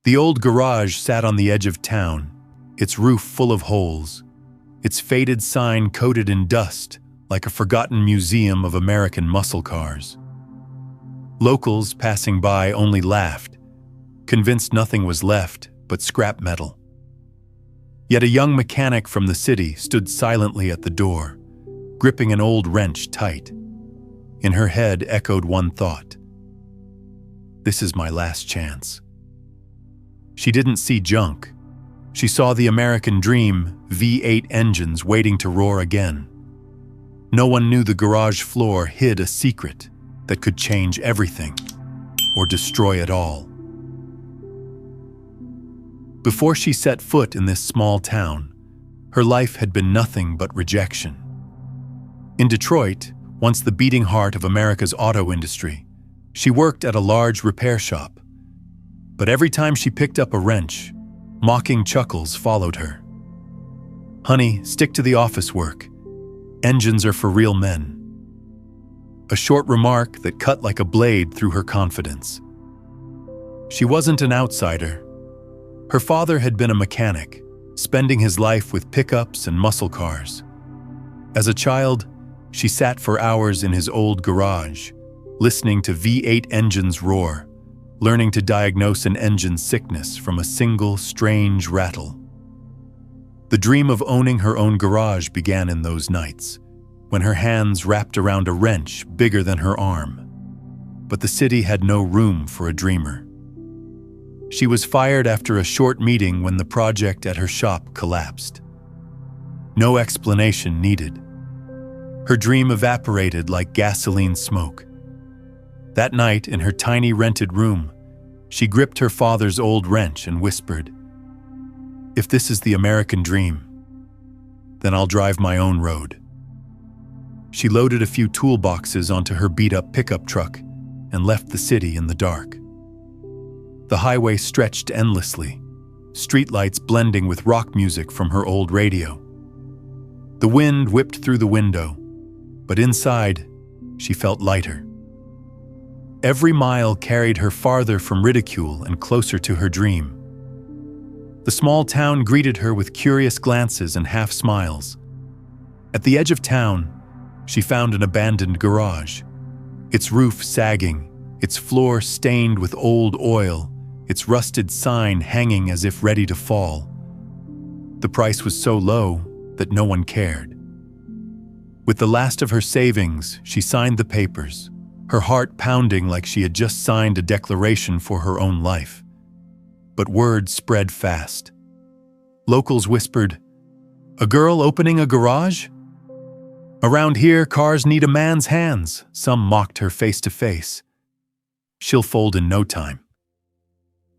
The old garage sat on the edge of town, its roof full of holes, its faded sign coated in dust like a forgotten museum of American muscle cars. Locals passing by only laughed, convinced nothing was left but scrap metal. Yet a young mechanic from the city stood silently at the door, gripping an old wrench tight. In her head echoed one thought: this is my last chance. She didn't see junk. She saw the American dream V8 engines waiting to roar again. No one knew the garage floor hid a secret that could change everything or destroy it all. Before she set foot in this small town, her life had been nothing but rejection. In Detroit, once the beating heart of America's auto industry, she worked at a large repair shop. But every time she picked up a wrench, mocking chuckles followed her. "Honey, stick to the office work. Engines are for real men." A short remark that cut like a blade through her confidence. She wasn't an outsider. Her father had been a mechanic, spending his life with pickups and muscle cars. As a child, she sat for hours in his old garage, listening to V8 engines roar, learning to diagnose an engine's sickness from a single strange rattle. The dream of owning her own garage began in those nights, when her hands wrapped around a wrench bigger than her arm. But the city had no room for a dreamer. She was fired after a short meeting when the project at her shop collapsed. No explanation needed. Her dream evaporated like gasoline smoke. That night, in her tiny rented room, she gripped her father's old wrench and whispered, "If this is the American dream, then I'll drive my own road." She loaded a few toolboxes onto her beat-up pickup truck and left the city in the dark. The highway stretched endlessly, streetlights blending with rock music from her old radio. The wind whipped through the window, but inside, she felt lighter. Every mile carried her farther from ridicule and closer to her dream. The small town greeted her with curious glances and half smiles. At the edge of town, she found an abandoned garage, its roof sagging, its floor stained with old oil, its rusted sign hanging as if ready to fall. The price was so low that no one cared. With the last of her savings, she signed the papers, her heart pounding like she had just signed a declaration for her own life. But word spread fast. Locals whispered, "A girl opening a garage? Around here, cars need a man's hands," some mocked her face to face. "She'll fold in no time."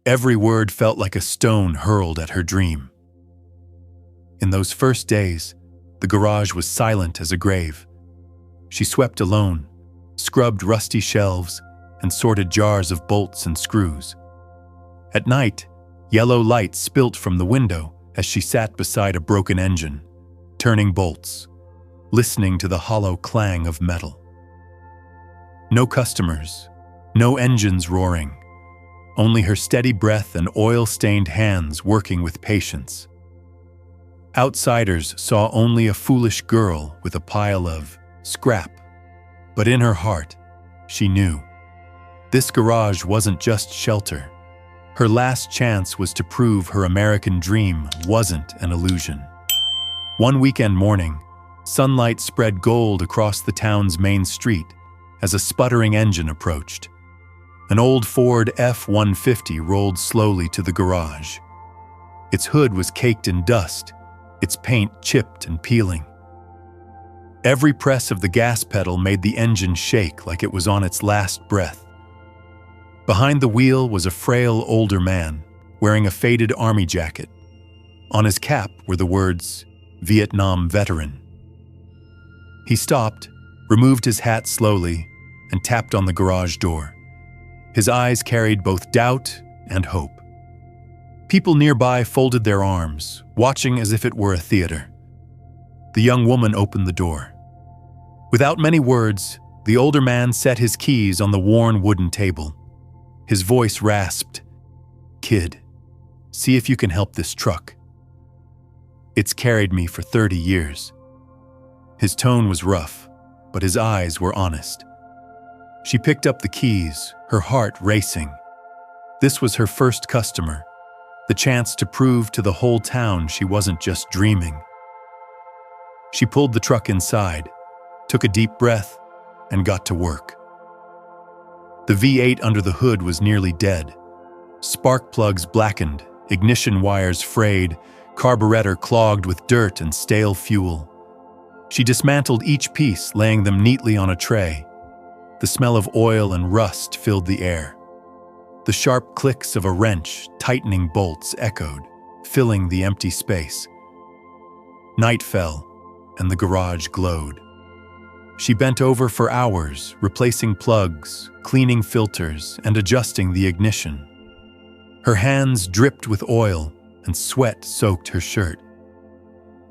Every word felt like a stone hurled at her dream. In those first days, the garage was silent as a grave. She swept alone, scrubbed rusty shelves, and sorted jars of bolts and screws. At night, yellow light spilt from the window as she sat beside a broken engine, turning bolts, listening to the hollow clang of metal. No customers, no engines roaring, only her steady breath and oil-stained hands working with patience. Outsiders saw only a foolish girl with a pile of scrap, but in her heart, she knew. This garage wasn't just shelter. Her last chance was to prove her American dream wasn't an illusion. One weekend morning, sunlight spread gold across the town's main street as a sputtering engine approached. An old Ford F-150 rolled slowly to the garage. Its hood was caked in dust, its paint chipped and peeling. Every press of the gas pedal made the engine shake like it was on its last breath. Behind the wheel was a frail older man, wearing a faded army jacket. On his cap were the words, "Vietnam Veteran." He stopped, removed his hat slowly, and tapped on the garage door. His eyes carried both doubt and hope. People nearby folded their arms, watching as if it were a theater. The young woman opened the door. Without many words, the older man set his keys on the worn wooden table. His voice rasped, "Kid, See if you can help this truck. It's carried me for 30 years. His tone was rough, but his eyes were honest. She picked up the keys, her heart racing. This was her first customer, the chance to prove to the whole town she wasn't just dreaming. She pulled the truck inside, took a deep breath, and got to work. The V8 under the hood was nearly dead. Spark plugs blackened, ignition wires frayed, carburetor clogged with dirt and stale fuel. She dismantled each piece, laying them neatly on a tray. The smell of oil and rust filled the air. The sharp clicks of a wrench, tightening bolts echoed, filling the empty space. Night fell, and the garage glowed. She bent over for hours, replacing plugs, cleaning filters, and adjusting the ignition. Her hands dripped with oil, and sweat soaked her shirt.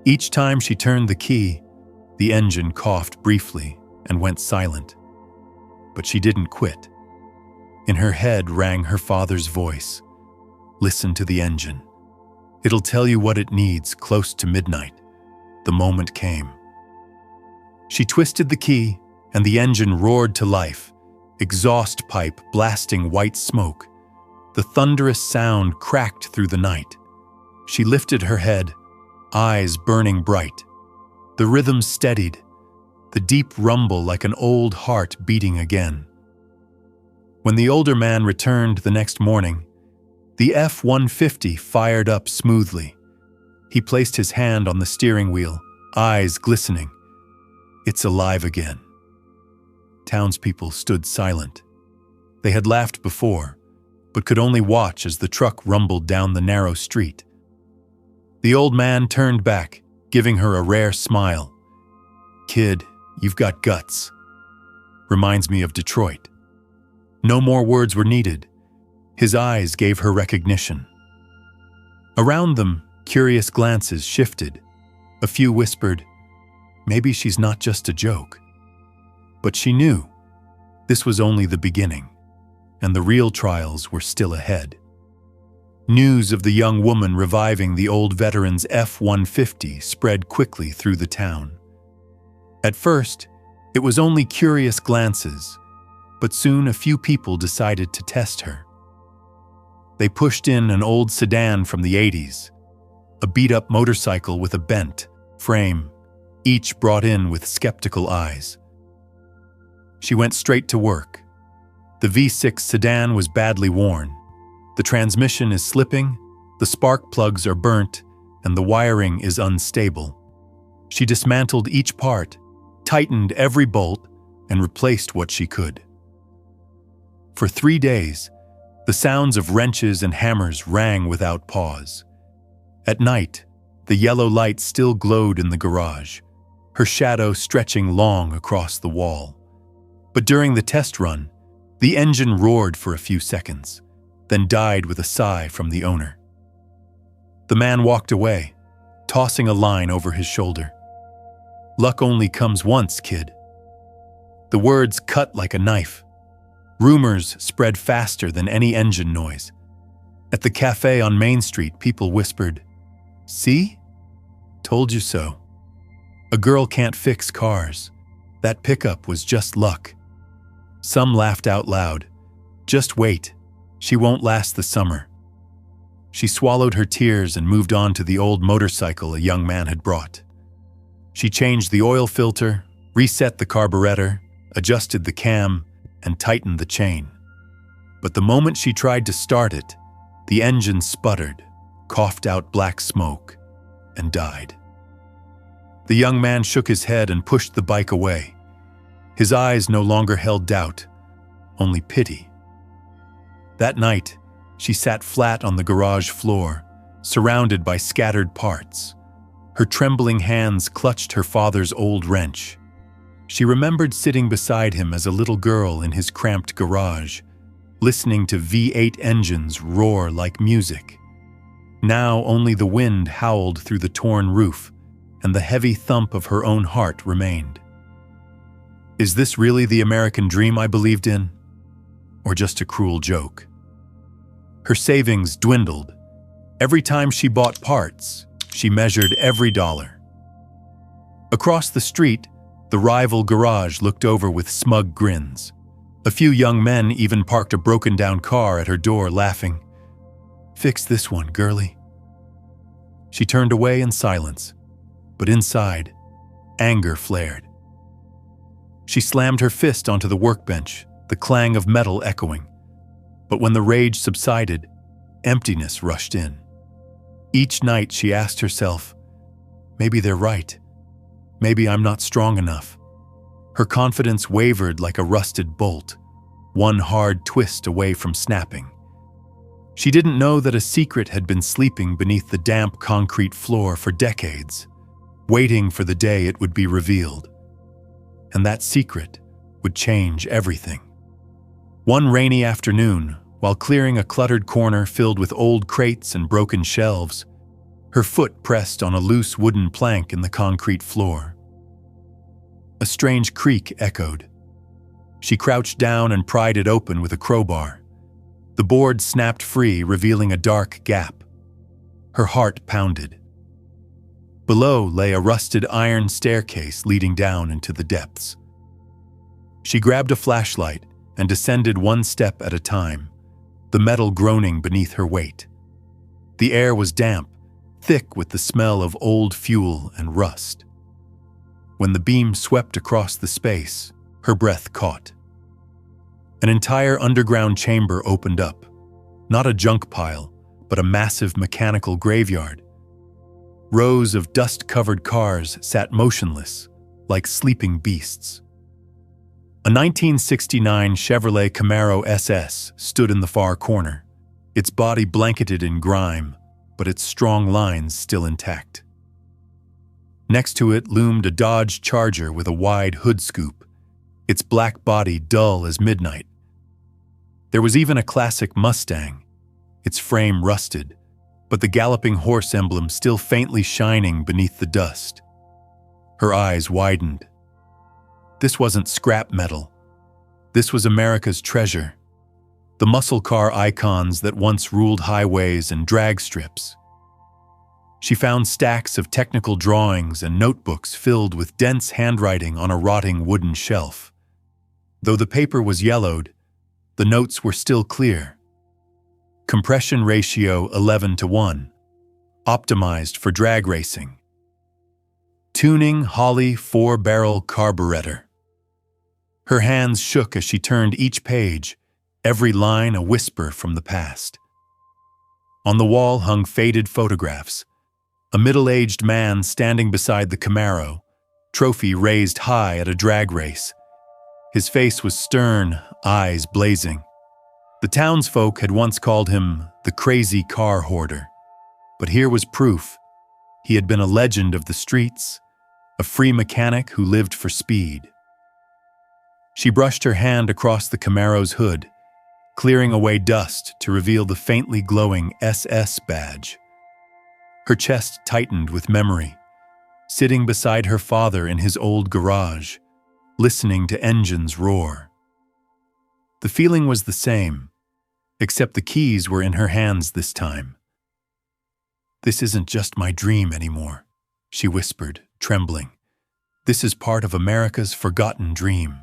Each time she turned the key, the engine coughed briefly and went silent. But she didn't quit. In her head rang her father's voice. Listen to the engine. It'll tell you what it needs close to midnight. The moment came. She twisted the key, and the engine roared to life, exhaust pipe blasting white smoke. The thunderous sound cracked through the night. She lifted her head, eyes burning bright. The rhythm steadied, the deep rumble like an old heart beating again. When the older man returned the next morning, the F-150 fired up smoothly. He placed his hand on the steering wheel, eyes glistening. It's alive again. Townspeople stood silent. They had laughed before, but could only watch as the truck rumbled down the narrow street. The old man turned back, giving her a rare smile. Kid, you've got guts. Reminds me of Detroit. No more words were needed. His eyes gave her recognition. Around them, curious glances shifted. A few whispered, maybe she's not just a joke. But she knew this was only the beginning, and the real trials were still ahead. News of the young woman reviving the old veteran's F-150 spread quickly through the town. At first, it was only curious glances, but soon a few people decided to test her. They pushed in an old sedan from the 80s, a beat-up motorcycle with a bent frame, each brought in with skeptical eyes. She went straight to work. The V6 sedan was badly worn. The transmission is slipping, the spark plugs are burnt, and the wiring is unstable. She dismantled each part, tightened every bolt, and replaced what she could. For 3 days, the sounds of wrenches and hammers rang without pause. At night, the yellow light still glowed in the garage, her shadow stretching long across the wall. But during the test run, the engine roared for a few seconds, then died with a sigh from the owner. The man walked away, tossing a line over his shoulder. Luck only comes once, kid. The words cut like a knife. Rumors spread faster than any engine noise. At the cafe on Main Street, people whispered, "See? Told you so. A girl can't fix cars. That pickup was just luck." Some laughed out loud. "Just wait. She won't last the summer." She swallowed her tears and moved on to the old motorcycle a young man had brought. She changed the oil filter, reset the carburetor, adjusted the cam, and tightened the chain. But the moment she tried to start it, the engine sputtered, coughed out black smoke, and died. The young man shook his head and pushed the bike away. His eyes no longer held doubt, only pity. That night, she sat flat on the garage floor, surrounded by scattered parts. Her trembling hands clutched her father's old wrench. She remembered sitting beside him as a little girl in his cramped garage, listening to V8 engines roar like music. Now only the wind howled through the torn roof, and the heavy thump of her own heart remained. Is this really the American dream I believed in? Or just a cruel joke? Her savings dwindled. Every time she bought parts, she measured every dollar. Across the street, the rival garage looked over with smug grins. A few young men even parked a broken-down car at her door, laughing. "Fix this one, girlie." She turned away in silence, but inside, anger flared. She slammed her fist onto the workbench, the clang of metal echoing. But when the rage subsided, emptiness rushed in. Each night she asked herself, maybe they're right. Maybe I'm not strong enough. Her confidence wavered like a rusted bolt, one hard twist away from snapping. She didn't know that a secret had been sleeping beneath the damp concrete floor for decades, waiting for the day it would be revealed. And that secret would change everything. One rainy afternoon, while clearing a cluttered corner filled with old crates and broken shelves, her foot pressed on a loose wooden plank in the concrete floor. A strange creak echoed. She crouched down and pried it open with a crowbar. The board snapped free, revealing a dark gap. Her heart pounded. Below lay a rusted iron staircase leading down into the depths. She grabbed a flashlight and descended one step at a time, the metal groaning beneath her weight. The air was damp, thick with the smell of old fuel and rust. When the beam swept across the space, her breath caught. An entire underground chamber opened up, not a junk pile, but a massive mechanical graveyard. Rows of dust-covered cars sat motionless, like sleeping beasts. A 1969 Chevrolet Camaro SS stood in the far corner, its body blanketed in grime, but its strong lines still intact. Next to it loomed a Dodge Charger with a wide hood scoop, its black body dull as midnight. There was even a classic Mustang, its frame rusted, but the galloping horse emblem still faintly shining beneath the dust. Her eyes widened. This wasn't scrap metal. This was America's treasure, the muscle car icons that once ruled highways and drag strips. She found stacks of technical drawings and notebooks filled with dense handwriting on a rotting wooden shelf. Though the paper was yellowed, the notes were still clear. Compression ratio 11:1, optimized for drag racing. Tuning Holley 4-barrel carburetor. Her hands shook as she turned each page, every line a whisper from the past. On the wall hung faded photographs. A middle-aged man standing beside the Camaro, trophy raised high at a drag race. His face was stern, eyes blazing. The townsfolk had once called him the crazy car hoarder, but here was proof. He had been a legend of the streets, a free mechanic who lived for speed. She brushed her hand across the Camaro's hood, clearing away dust to reveal the faintly glowing SS badge. Her chest tightened with memory, sitting beside her father in his old garage, listening to engines roar. The feeling was the same, except the keys were in her hands this time. "This isn't just my dream anymore," she whispered, trembling. "This is part of America's forgotten dream."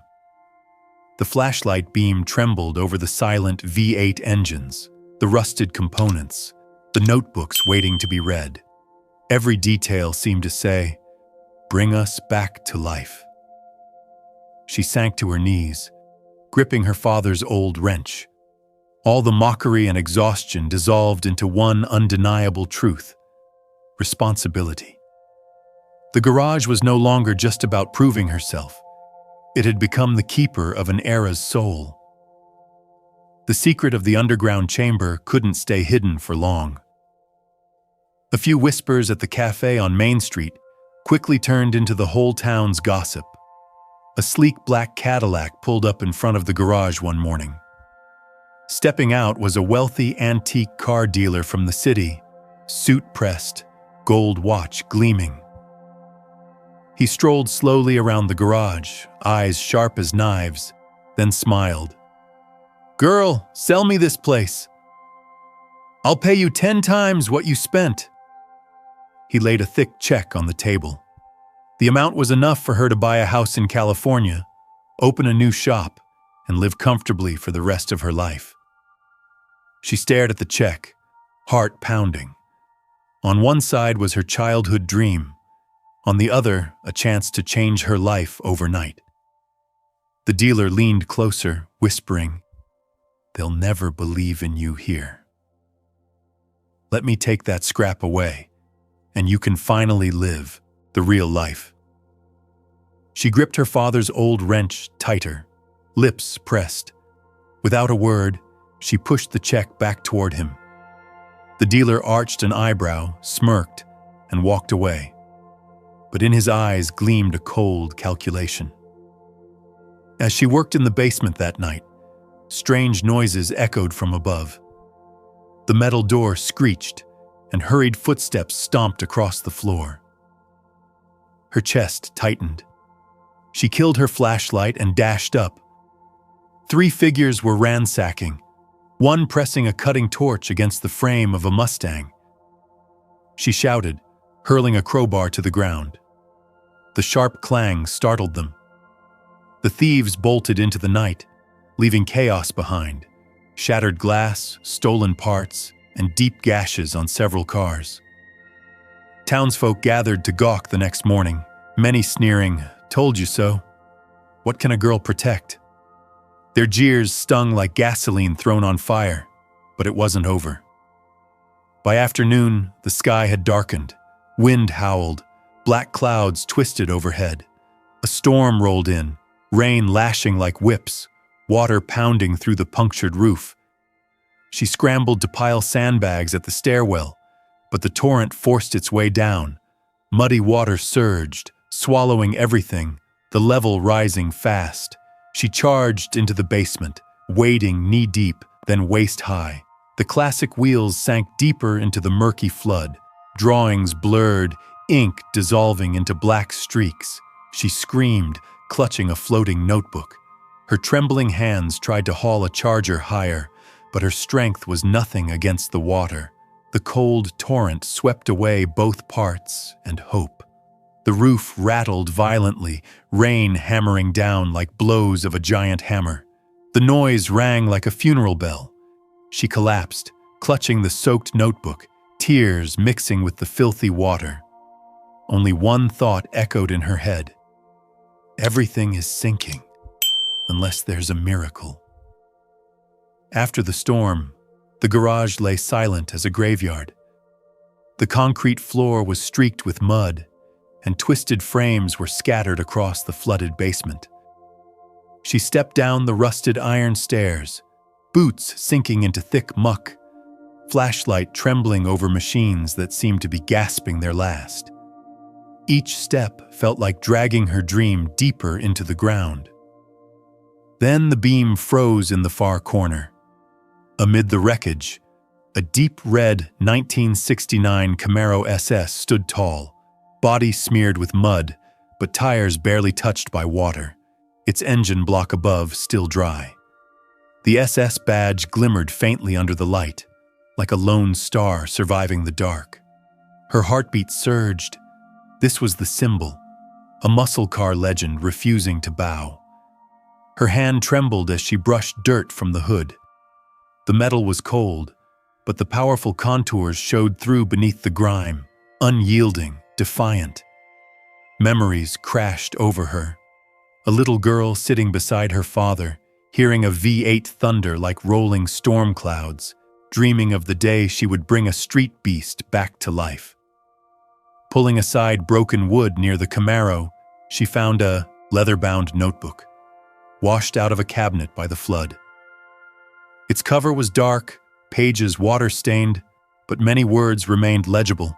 The flashlight beam trembled over the silent V8 engines, the rusted components, the notebooks waiting to be read. Every detail seemed to say, "Bring us back to life." She sank to her knees, gripping her father's old wrench. All the mockery and exhaustion dissolved into one undeniable truth: responsibility. The garage was no longer just about proving herself. It had become the keeper of an era's soul. The secret of the underground chamber couldn't stay hidden for long. A few whispers at the cafe on Main Street quickly turned into the whole town's gossip. A sleek black Cadillac pulled up in front of the garage one morning. Stepping out was a wealthy antique car dealer from the city, suit-pressed, gold watch gleaming. He strolled slowly around the garage, eyes sharp as knives, then smiled. "Girl, sell me this place." I'll pay you 10 times what you spent." He laid a thick check on the table. The amount was enough for her to buy a house in California, open a new shop, and live comfortably for the rest of her life. She stared at the check, heart pounding. On one side was her childhood dream, on the other, a chance to change her life overnight. The dealer leaned closer, whispering, "They'll never believe in you here. Let me take that scrap away, and you can finally live the real life." She gripped her father's old wrench tighter, lips pressed. Without a word, she pushed the check back toward him. The dealer arched an eyebrow, smirked, and walked away. But in his eyes gleamed a cold calculation. As she worked in the basement that night, strange noises echoed from above. The metal door screeched, and hurried footsteps stomped across the floor. Her chest tightened. She killed her flashlight and dashed up. 3 figures were ransacking, one pressing a cutting torch against the frame of a Mustang. She shouted, hurling a crowbar to the ground. The sharp clang startled them. The thieves bolted into the night, leaving chaos behind, shattered glass, stolen parts, and deep gashes on several cars. Townsfolk gathered to gawk the next morning, many sneering, "Told you so. What can a girl protect?" Their jeers stung like gasoline thrown on fire, but it wasn't over. By afternoon, the sky had darkened. Wind howled, black clouds twisted overhead. A storm rolled in, rain lashing like whips, water pounding through the punctured roof. She scrambled to pile sandbags at the stairwell, but the torrent forced its way down. Muddy water surged, swallowing everything, the level rising fast. She charged into the basement, wading knee-deep, then waist-high. The classic wheels sank deeper into the murky flood. Drawings blurred, ink dissolving into black streaks. She screamed, clutching a floating notebook. Her trembling hands tried to haul a charger higher, but her strength was nothing against the water. The cold torrent swept away both parts and hope. The roof rattled violently, rain hammering down like blows of a giant hammer. The noise rang like a funeral bell. She collapsed, clutching the soaked notebook, tears mixing with the filthy water. Only one thought echoed in her head. Everything is sinking, unless there's a miracle. After the storm, the garage lay silent as a graveyard. The concrete floor was streaked with mud, and twisted frames were scattered across the flooded basement. She stepped down the rusted iron stairs, boots sinking into thick muck, flashlight trembling over machines that seemed to be gasping their last. Each step felt like dragging her dream deeper into the ground. Then the beam froze in the far corner. Amid the wreckage, a deep red 1969 Camaro SS stood tall, body smeared with mud, but tires barely touched by water, its engine block above still dry. The SS badge glimmered faintly under the light, like a lone star surviving the dark. Her heartbeat surged. This was the symbol, a muscle car legend refusing to bow. Her hand trembled as she brushed dirt from the hood. The metal was cold, but the powerful contours showed through beneath the grime, unyielding, defiant. Memories crashed over her. A little girl sitting beside her father, hearing a V8 thunder like rolling storm clouds, dreaming of the day she would bring a street beast back to life. Pulling aside broken wood near the Camaro, she found a leather-bound notebook, washed out of a cabinet by the flood. Its cover was dark, pages water-stained, but many words remained legible.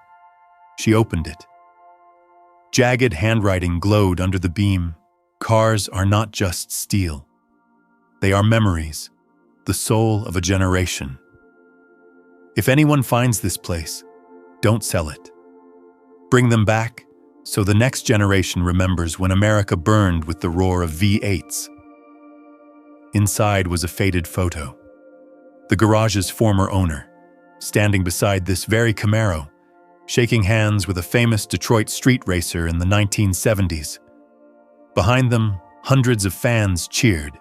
She opened it. Jagged handwriting glowed under the beam. Cars are not just steel. They are memories, the soul of a generation. If anyone finds this place, don't sell it. Bring them back so the next generation remembers when America burned with the roar of V8s. Inside was a faded photo. The garage's former owner, standing beside this very Camaro, shaking hands with a famous Detroit street racer in the 1970s. Behind them, hundreds of fans cheered,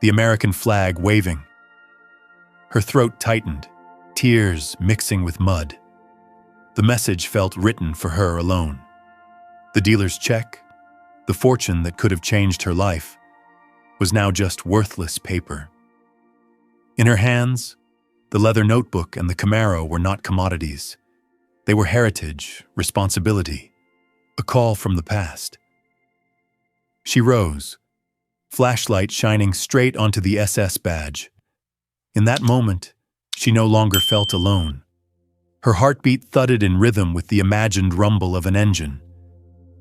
the American flag waving. Her throat tightened, tears mixing with mud. The message felt written for her alone. The dealer's check, the fortune that could have changed her life, was now just worthless paper. In her hands, the leather notebook and the Camaro were not commodities. They were heritage, responsibility, a call from the past. She rose, flashlight shining straight onto the SS badge. In that moment, she no longer felt alone. Her heartbeat thudded in rhythm with the imagined rumble of an engine.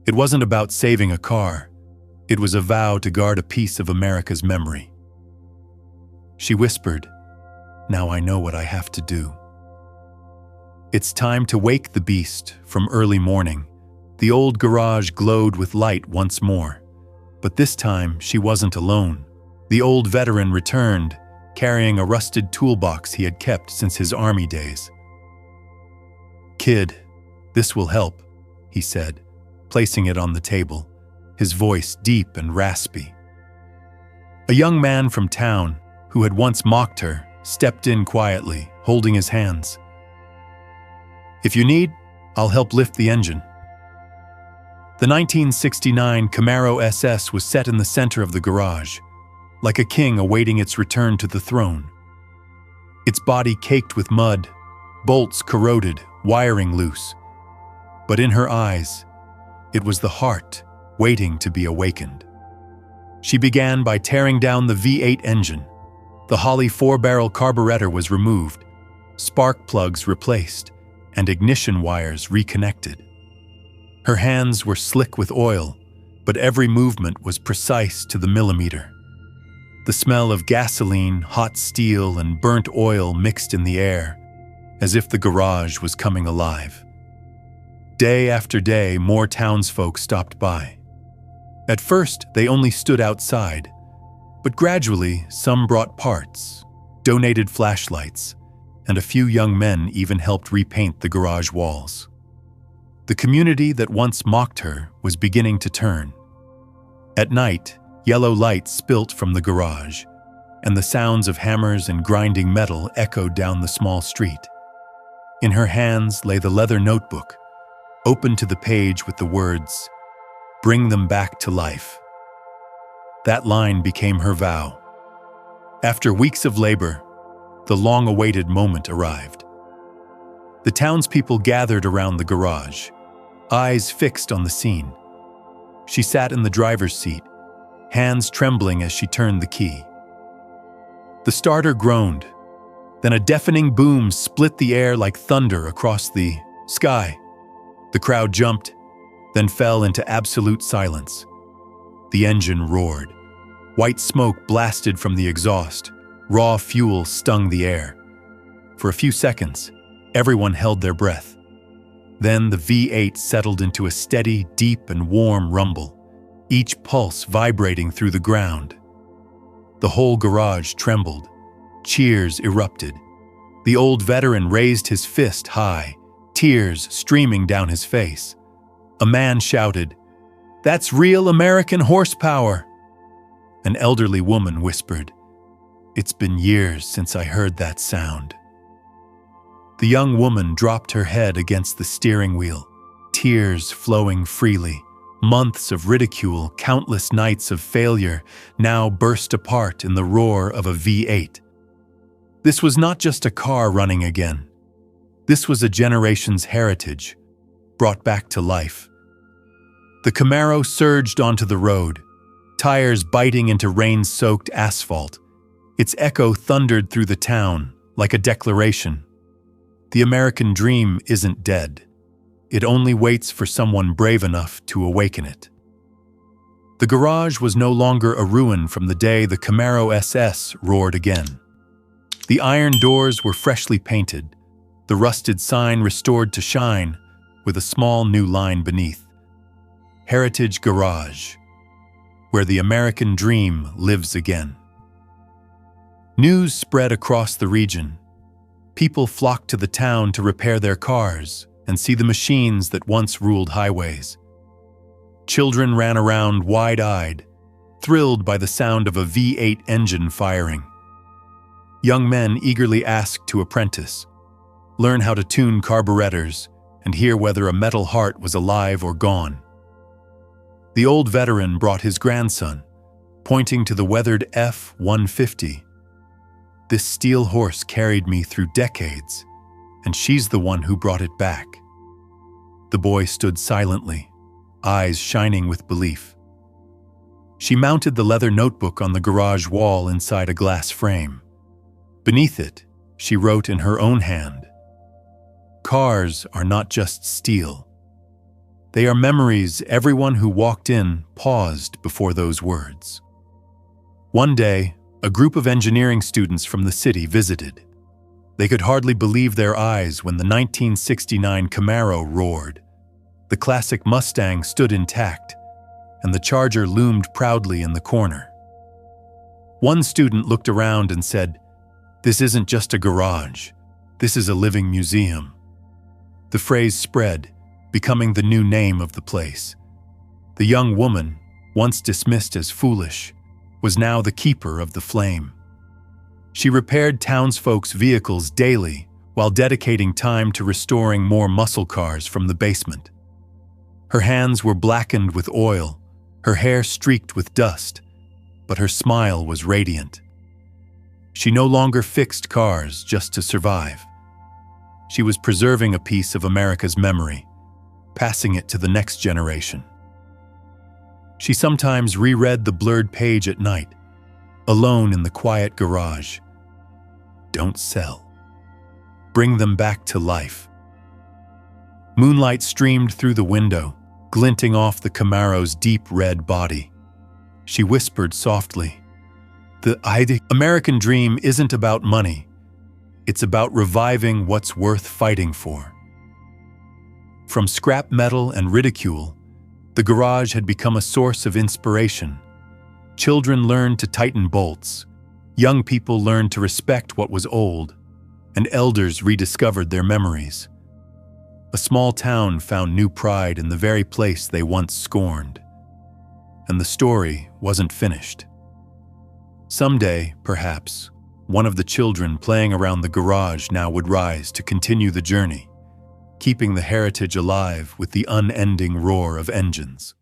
It wasn't about saving a car. It was a vow to guard a piece of America's memory. She whispered, "Now I know what I have to do." It's time to wake the beast from early morning. The old garage glowed with light once more. But this time, she wasn't alone. The old veteran returned, carrying a rusted toolbox he had kept since his army days. "Kid, this will help," he said, placing it on the table, his voice deep and raspy. A young man from town, who had once mocked her, stepped in quietly, holding his hands. "If you need, I'll help lift the engine." The 1969 Camaro SS was set in the center of the garage, like a king awaiting its return to the throne. Its body caked with mud, bolts corroded, wiring loose. But in her eyes, it was the heart waiting to be awakened. She began by tearing down the V8 engine. The Holley 4-barrel carburetor was removed, spark plugs replaced, and ignition wires reconnected. Her hands were slick with oil, but every movement was precise to the millimeter. The smell of gasoline, hot steel, and burnt oil mixed in the air, as if the garage was coming alive. Day after day, more townsfolk stopped by. At first, they only stood outside, but gradually, some brought parts, donated flashlights, and a few young men even helped repaint the garage walls. The community that once mocked her was beginning to turn. At night, yellow light spilt from the garage, and the sounds of hammers and grinding metal echoed down the small street. In her hands lay the leather notebook, open to the page with the words, "Bring them back to life." That line became her vow. After weeks of labor, the long-awaited moment arrived. The townspeople gathered around the garage, eyes fixed on the scene. She sat in the driver's seat, hands trembling as she turned the key. The starter groaned. Then a deafening boom split the air like thunder across the sky. The crowd jumped, then fell into absolute silence. The engine roared. White smoke blasted from the exhaust. Raw fuel stung the air. For a few seconds, everyone held their breath. Then the V8 settled into a steady, deep, and warm rumble, each pulse vibrating through the ground. The whole garage trembled. Cheers erupted. The old veteran raised his fist high, tears streaming down his face. A man shouted, "That's real American horsepower!" An elderly woman whispered, "It's been years since I heard that sound." The young woman dropped her head against the steering wheel, tears flowing freely. Months of ridicule, countless nights of failure, now burst apart in the roar of a V8. This was not just a car running again. This was a generation's heritage, brought back to life. The Camaro surged onto the road, tires biting into rain-soaked asphalt. Its echo thundered through the town like a declaration. The American dream isn't dead. It only waits for someone brave enough to awaken it. The garage was no longer a ruin from the day the Camaro SS roared again. The iron doors were freshly painted, the rusted sign restored to shine, with a small new line beneath. Heritage Garage, where the American dream lives again. News spread across the region. People flocked to the town to repair their cars and see the machines that once ruled highways. Children ran around wide-eyed, thrilled by the sound of a V8 engine firing. Young men eagerly asked to apprentice, learn how to tune carburetors, and hear whether a metal heart was alive or gone. The old veteran brought his grandson, pointing to the weathered F-150. This steel horse carried me through decades, and she's the one who brought it back. The boy stood silently, eyes shining with belief. She mounted the leather notebook on the garage wall inside a glass frame. Beneath it, she wrote in her own hand, "Cars are not just steel. They are memories everyone who walked in paused before those words." One day, a group of engineering students from the city visited. They could hardly believe their eyes when the 1969 Camaro roared. The classic Mustang stood intact, and the Charger loomed proudly in the corner. One student looked around and said, "This isn't just a garage. This is a living museum." The phrase spread, becoming the new name of the place. The young woman, once dismissed as foolish, was now the keeper of the flame. She repaired townsfolk's vehicles daily while dedicating time to restoring more muscle cars from the basement. Her hands were blackened with oil, her hair streaked with dust, but her smile was radiant. She no longer fixed cars just to survive. She was preserving a piece of America's memory, passing it to the next generation. She sometimes reread the blurred page at night, alone in the quiet garage. Don't sell. Bring them back to life. Moonlight streamed through the window, glinting off the Camaro's deep red body. She whispered softly, "The American dream isn't about money. It's about reviving what's worth fighting for." From scrap metal and ridicule, the garage had become a source of inspiration. Children learned to tighten bolts, young people learned to respect what was old, and elders rediscovered their memories. A small town found new pride in the very place they once scorned. And the story wasn't finished. Someday, perhaps, one of the children playing around the garage now would rise to continue the journey, keeping the heritage alive with the unending roar of engines.